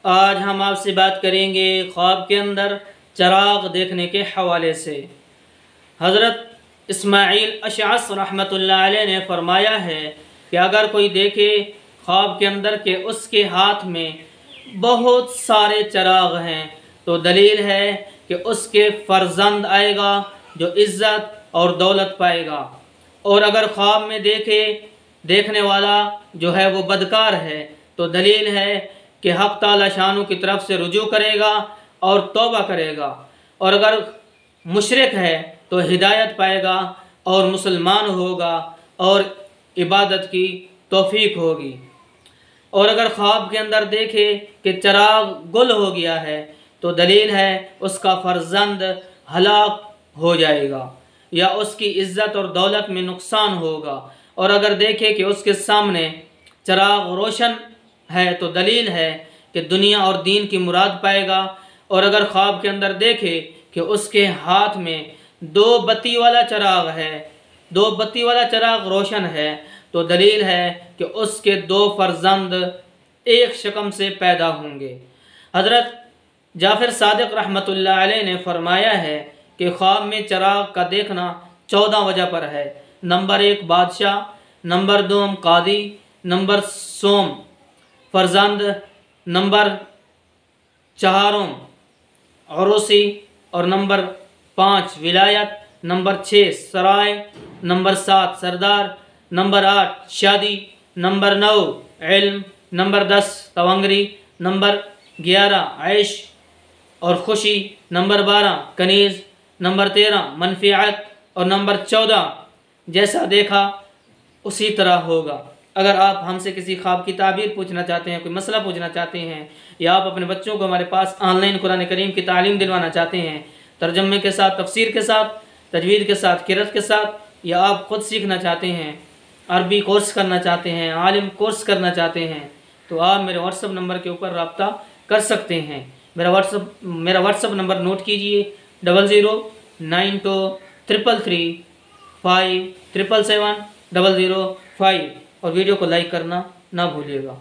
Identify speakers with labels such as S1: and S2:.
S1: آج ہم آپ سے بات کریں گے خواب کے اندر چراغ دیکھنے کے حوالے سے۔ حضرت اسماعیل اشعث رحمۃ اللہ علیہ نے فرمایا ہے کہ اگر کوئی دیکھے خواب کے اندر کہ اس کے ہاتھ میں بہت سارے چراغ ہیں تو دلیل ہے کہ اس کے فرزند آئے گا جو عزت اور دولت پائے گا، اور اگر خواب میں دیکھنے والا جو ہے وہ بدکار ہے تو دلیل ہے کہ حق تعالی شانو کی طرف سے رجوع کرے گا اور توبہ کرے گا، اور اگر مشرک ہے تو ہدایت پائے گا اور مسلمان ہوگا اور عبادت کی توفیق ہوگی۔ اور اگر خواب کے اندر دیکھے کہ چراغ گل ہو گیا ہے تو دلیل ہے اس کا فرزند ہلاک ہو جائے گا یا اس کی عزت اور دولت میں نقصان ہوگا، اور اگر دیکھے کہ اس کے سامنے چراغ روشن ہے تو دلیل ہے کہ دنیا اور دین کی مراد پائے گا، اور اگر خواب کے اندر دیکھے کہ اس کے ہاتھ میں دو بتی والا چراغ روشن ہے تو دلیل ہے کہ اس کے دو فرزند ایک شکم سے پیدا ہوں گے۔ حضرت جعفر صادق رحمۃ اللہ علیہ نے فرمایا ہے کہ خواب میں چراغ کا دیکھنا 14 وجہ پر ہے۔ نمبر 1 بادشاہ، نمبر 2 قاضی، نمبر سوم فرزند، نمبر 4 عروسی، اور نمبر 5 ولایت، نمبر 6 سرائے، نمبر 7 سردار، نمبر 8 شادی، نمبر 9 علم، نمبر 10 تونگری، نمبر 11 عیش اور خوشی، نمبر 12 کنیز، نمبر 13 منفعت، اور نمبر 14 جیسا دیکھا اسی طرح ہوگا۔ اگر آپ ہم سے کسی خواب کی تعبیر پوچھنا چاہتے ہیں، کوئی مسئلہ پوچھنا چاہتے ہیں، یا آپ اپنے بچوں کو ہمارے پاس آن لائن قرآن کریم کی تعلیم دلوانا چاہتے ہیں، ترجمے کے ساتھ، تفسیر کے ساتھ، تجوید کے ساتھ، قرأت کے ساتھ، یا آپ خود سیکھنا چاہتے ہیں، عربی کورس کرنا چاہتے ہیں، عالم کورس کرنا چاہتے ہیں، تو آپ میرے واٹس ایپ نمبر کے اوپر رابطہ کر سکتے ہیں۔ میرا واٹس ایپ نمبر نوٹ کیجئے 00923335777005، اور ویڈیو کو لائک کرنا نہ بھولیے گا۔